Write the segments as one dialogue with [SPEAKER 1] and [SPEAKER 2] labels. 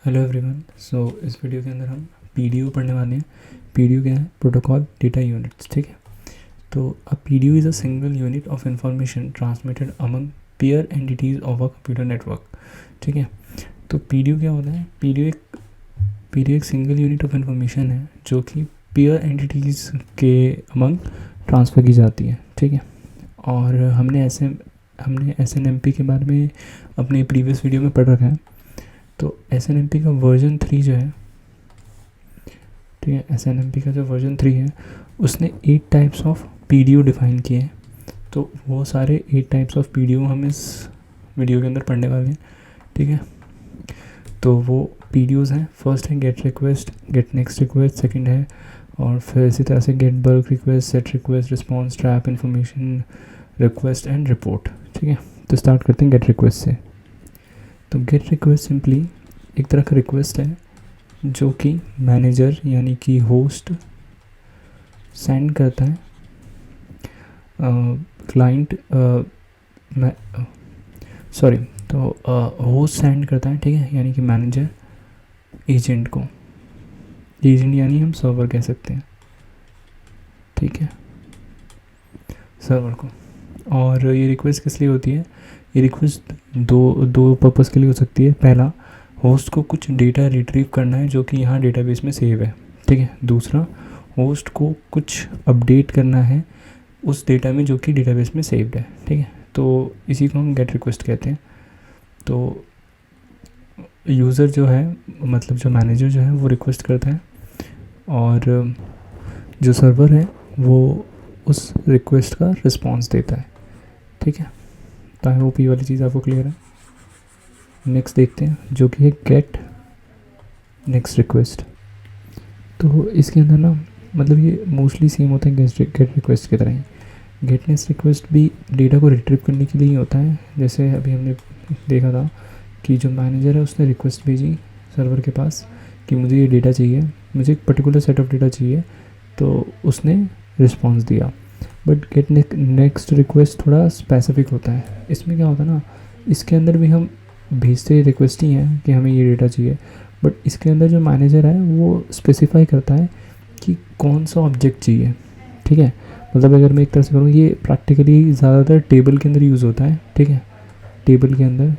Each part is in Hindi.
[SPEAKER 1] Hello everyone. इस वीडियो के अंदर हम पीडीयू पढ़ने वाले हैं। पीडीयू क्या है? Protocol data units. ठीक है, तो a PDU is a single unit of information transmitted among pair entities of a computer network. ठीक है, तो पीडीयू क्या होता है? पीडीयू एक सिंगल यूनिट ऑफ इंफॉर्मेशन है जो कि पेयर एंटिटीज़ के अमंग ट्रांसफ़र की जाती है। ठीक है, और हमने एसएनएमपी के बारे में अपने प्रीवियस वीडियो में पढ़ रखा है। तो एसएनएमपी का वर्जन 3 जो है, ठीक है, एसएनएमपी का जो वर्जन 3 है उसने 8 टाइप्स ऑफ पीडीयू डिफ़ाइन किए हैं। तो वो सारे 8 टाइप्स ऑफ पीडीयू हम इस वीडियो के अंदर पढ़ने वाले हैं। ठीक है, तो वो पीडीयूज़ हैं। फर्स्ट है get request, get next request, second है, और फिर इसी तरह से get bulk request, set request, response, trap, information request and report. ठीक है, तो स्टार्ट करते हैं गेट रिक्वेस्ट से। तो गेट रिक्वेस्ट सिंपली एक तरह का रिक्वेस्ट है जो कि मैनेजर यानी कि होस्ट सेंड करता है क्लाइंट सॉरी तो होस्ट सेंड करता है। ठीक है, यानी कि मैनेजर एजेंट को, एजेंट यानी हम सर्वर कह सकते हैं। ठीक है, सर्वर को। और ये रिक्वेस्ट किस लिए होती है? ये रिक्वेस्ट दो पर्पज़ के लिए हो सकती है। पहला, होस्ट को कुछ डेटा रिट्रीव करना है जो कि यहाँ डेटाबेस में सेव है। ठीक है, दूसरा, होस्ट को कुछ अपडेट करना है उस डेटा में जो कि डेटाबेस में सेव्ड है। ठीक है, तो इसी को हम गेट रिक्वेस्ट कहते हैं। तो यूज़र जो है, मतलब जो मैनेजर जो है वो रिक्वेस्ट करता है और जो सर्वर है वो उस रिक्वेस्ट का रिस्पॉन्स देता है। ठीक है, तो आई होप ये वाली चीज़ आपको क्लियर है। नेक्स्ट देखते हैं जो कि है गेट नेक्स्ट रिक्वेस्ट। तो इसके अंदर ना, मतलब ये मोस्टली सेम होता है गेट रिक्वेस्ट की तरह ही। गेट नेक्स्ट रिक्वेस्ट भी डेटा को रिट्रीव करने के लिए ही होता है। जैसे अभी हमने देखा था कि जो मैनेजर है उसने रिक्वेस्ट भेजी सर्वर के पास कि मुझे ये डेटा चाहिए, मुझे एक पर्टिकुलर सेट ऑफ डेटा चाहिए, तो उसने रिस्पॉन्स दिया। बट गेट नेक्स्ट रिक्वेस्ट थोड़ा स्पेसिफिक होता है। इसमें क्या होता है ना, इसके अंदर भी हम भेजते रिक्वेस्ट ही हैं कि हमें ये डेटा चाहिए, बट इसके अंदर जो मैनेजर है वो स्पेसिफाई करता है कि कौन सा ऑब्जेक्ट चाहिए। ठीक है, मतलब अगर मैं एक तरह से करूँ, ये प्रैक्टिकली ज़्यादातर टेबल के अंदर यूज़ होता है। ठीक है, टेबल के अंदर,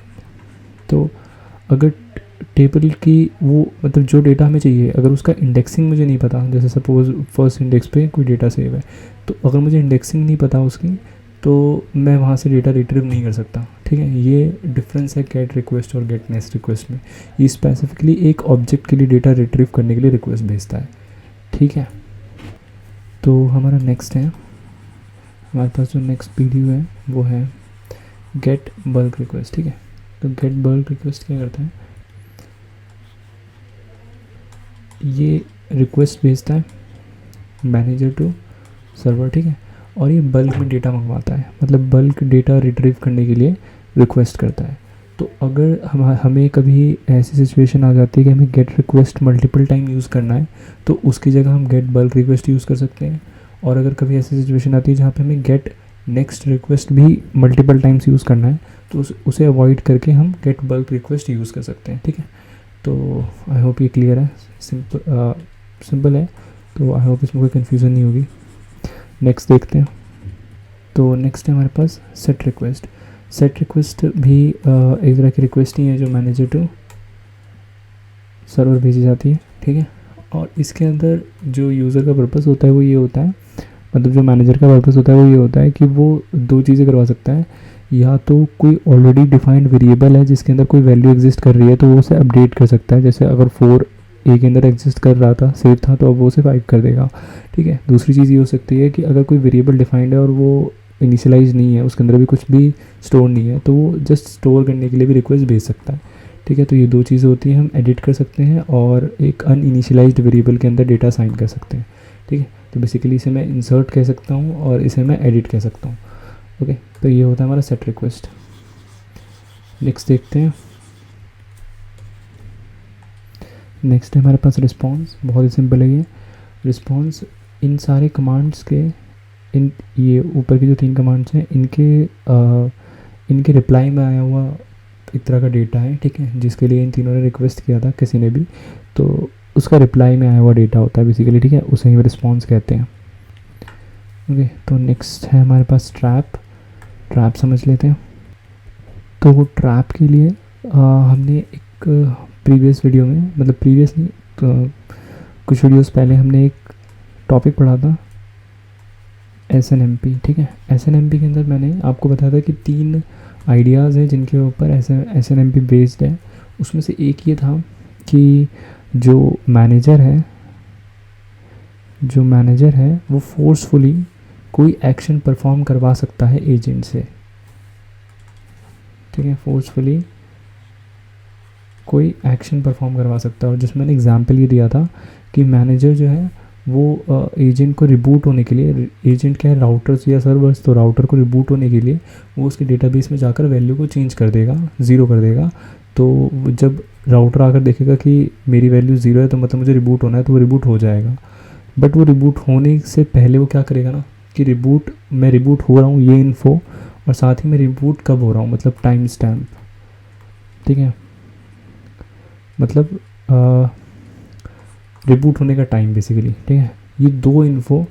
[SPEAKER 1] तो अगर टेबल की वो, मतलब जो डेटा हमें चाहिए, अगर उसका इंडेक्सिंग मुझे नहीं पता, जैसे सपोज़ फर्स्ट इंडेक्स पे कोई डेटा सेव है, तो अगर मुझे इंडेक्सिंग नहीं पता उसकी, तो मैं वहाँ से डेटा रिट्रीव नहीं कर सकता। ठीक है, ये डिफरेंस है गेट रिक्वेस्ट और गेट नेक्स्ट रिक्वेस्ट में। ये स्पेसिफिकली एक ऑब्जेक्ट के लिए डेटा रिट्रीव करने के लिए रिक्वेस्ट भेजता है। ठीक है, तो हमारा नेक्स्ट है, हमारे पास जो नेक्स्ट पीडीयू है वो है गेट बल्क रिक्वेस्ट। ठीक है, तो गेट बल्क रिक्वेस्ट क्या करता है? ये रिक्वेस्ट भेजता है मैनेजर टू सर्वर। ठीक है, और ये बल्क में डेटा मंगवाता है, मतलब बल्क डेटा रिट्रीव करने के लिए रिक्वेस्ट करता है। तो अगर हमें कभी ऐसी सिचुएशन आ जाती है कि हमें gate request multiple time use करना है, तो उसकी जगह हम गेट बल्क रिक्वेस्ट यूज़ कर सकते हैं। और अगर कभी ऐसी सिचुएशन आती है जहाँ पे हमें गेट नेक्स्ट रिक्वेस्ट भी मल्टीपल टाइम्स यूज़ करना है, तो उसे अवॉइड करके हम गेट बल्क रिक्वेस्ट यूज़ कर सकते हैं। ठीक है, तो आई होप ये क्लियर है, सिंपल है। तो आई होप इसमें कोई कन्फ्यूज़न नहीं होगी। नेक्स्ट देखते हैं। तो नेक्स्ट है हमारे पास सेट रिक्वेस्ट। सेट रिक्वेस्ट भी एक तरह की रिक्वेस्ट ही है जो मैनेजर टू सर्वर भेजी जाती है। ठीक है, और इसके अंदर जो यूज़र का पर्पस होता है वो ये होता है, मतलब जो मैनेजर का पर्पस होता है वो ये होता है कि वो दो चीज़ें करवा सकता है। या तो कोई ऑलरेडी डिफाइंड वेरिएबल है जिसके अंदर कोई वैल्यू एग्जिस्ट कर रही है, तो वो उसे अपडेट कर सकता है। जैसे अगर 4 ए के अंदर एग्जिस्ट कर रहा था, सेव था, तो अब वो उसे 5 कर देगा। ठीक है, दूसरी चीज़ ये हो सकती है कि अगर कोई वेरिएबल डिफाइंड है और वो इनिशियलाइज नहीं है, उसके अंदर भी कुछ भी स्टोर नहीं है, तो वो जस्ट स्टोर करने के लिए भी रिक्वेस्ट भेज सकता है। ठीक है, तो ये दो चीज़ें होती हैं, हम एडिट कर सकते हैं और एक अनइनिशियलाइज्ड वेरिएबल के अंदर डेटा साइन कर सकते हैं। ठीक है, तो बेसिकली इसे मैं इंसर्ट कह सकता हूँ और इसे मैं एडिट कह सकता हूँ। ओके, तो ये होता है हमारा सेट रिक्वेस्ट। नेक्स्ट देखते हैं। नेक्स्ट है हमारे पास रिस्पॉन्स। बहुत ही सिंपल है ये रिस्पॉन्स। इन सारे कमांड्स के, इन ये ऊपर की जो 3 कमांड्स हैं, इनके रिप्लाई में आया हुआ एक तरह का डेटा है, ठीक है, जिसके लिए इन तीनों ने रिक्वेस्ट किया था, किसी ने भी, तो उसका रिप्लाई में आया हुआ डेटा होता है बेसिकली, ठीक है, उसे ही रिस्पॉन्स कहते हैं। ओके, तो नेक्स्ट है हमारे पास ट्रैप। ट्रैप समझ लेते हैं। तो वो ट्रैप के लिए हमने एक प्रीवियस वीडियो में, मतलब प्रीवियस नहीं तो कुछ वीडियोस पहले हमने एक टॉपिक पढ़ा था SNMP, ठीक है। SNMP के अंदर मैंने आपको बताया था कि 3 आइडियाज़ हैं जिनके ऊपर SNMP बेस्ड है। उसमें से एक ये था कि जो मैनेजर है वो फोर्सफुली कोई एक्शन परफॉर्म करवा सकता है एजेंट से, ठीक है, फोर्सफुली कोई एक्शन परफॉर्म करवा सकता है। और जिसमें मैंने एग्जांपल ये दिया था कि मैनेजर जो है वो एजेंट को रिबूट होने के लिए, एजेंट क्या है, राउटर्स या सर्वर्स, तो राउटर को रिबूट होने के लिए वो उसके डेटाबेस में जाकर वैल्यू को चेंज कर देगा, 0 कर देगा। तो जब राउटर आकर देखेगा कि मेरी वैल्यू 0 है तो मतलब मुझे रिबूट होना है, तो वो रिबूट हो जाएगा। बट वो रिबूट होने से पहले वो क्या करेगा ना कि मैं रिबूट हो रहा हूँ ये इन्फो, और साथ ही मैं रिबूट कब हो रहा हूँ, मतलब टाइम स्टैम्प, ठीक है, मतलब रिबूट होने का टाइम बेसिकली, ठीक है। ये 2 इन्फो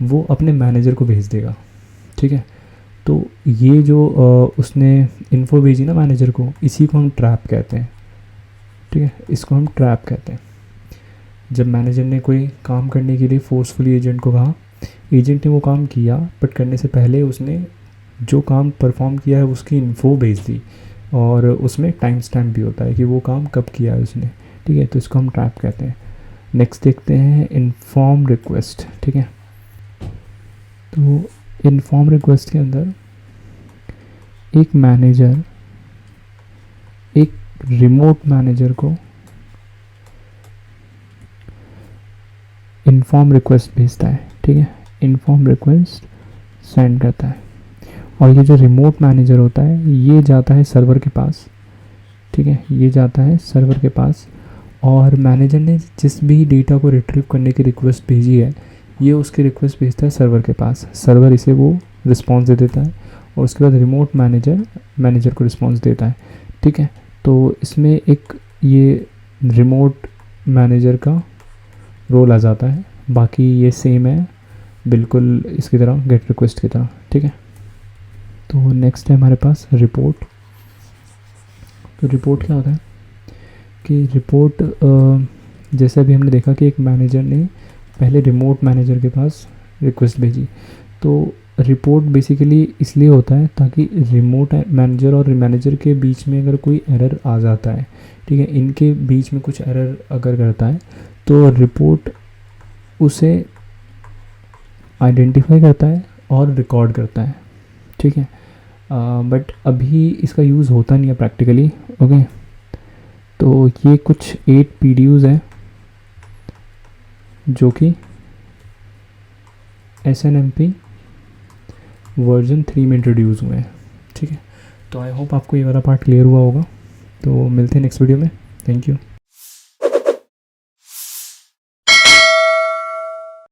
[SPEAKER 1] वो अपने मैनेजर को भेज देगा, ठीक है। तो ये जो उसने इन्फो भेजी ना मैनेजर को, इसी को हम ट्रैप कहते हैं, ठीक है, इसको हम ट्रैप कहते हैं। जब मैनेजर ने कोई काम करने के लिए फोर्सफुली एजेंट को कहा, एजेंट ने वो काम किया, बट करने से पहले उसने जो काम परफॉर्म किया है उसकी इन्फो भेज दी, और उसमें टाइम स्टैम्प भी होता है कि वो काम कब किया है उसने, ठीक है। तो इसको हम ट्रैप कहते हैं। नेक्स्ट देखते हैं इन्फॉर्म रिक्वेस्ट, ठीक है। तो इन्फॉर्म रिक्वेस्ट के अंदर एक मैनेजर एक रिमोट मैनेजर को इन्फॉर्म रिक्वेस्ट भेजता है, ठीक है, इन्फॉर्म रिक्वेस्ट सेंड करता है। और ये जो रिमोट मैनेजर होता है ये जाता है सर्वर के पास, ठीक है, ये जाता है सर्वर के पास, और मैनेजर ने जिस भी डेटा को रिट्रीव करने की रिक्वेस्ट भेजी है ये उसकी रिक्वेस्ट भेजता है सर्वर के पास। सर्वर इसे वो रिस्पॉन्स दे देता है, और उसके बाद रिमोट मैनेजर को रिस्पॉन्स देता है, ठीक है। तो इसमें एक ये रिमोट मैनेजर का रोल आ जाता है, बाकी ये सेम है बिल्कुल इसकी तरह, गेट रिक्वेस्ट की तरह, ठीक है। तो नेक्स्ट है हमारे पास रिपोर्ट। तो रिपोर्ट क्या होता है कि रिपोर्ट, जैसे अभी हमने देखा कि एक मैनेजर ने पहले रिमोट मैनेजर के पास रिक्वेस्ट भेजी, तो रिपोर्ट बेसिकली इसलिए होता है ताकि रिमोट मैनेजर और मैनेजर के बीच में अगर कोई एरर आ जाता है, ठीक है, इनके बीच में कुछ एरर अगर करता है तो रिपोर्ट उसे आइडेंटिफाई करता है और रिकॉर्ड करता है, ठीक है। बट अभी इसका यूज़ होता नहीं है प्रैक्टिकली, ओके। तो ये कुछ 8 PDUs हैं जो कि SNMP वर्जन 3 में इंट्रोड्यूस हुए हैं, ठीक है। तो आई होप आपको ये वाला पार्ट क्लियर हुआ होगा। तो मिलते हैं नेक्स्ट वीडियो में। Thank you.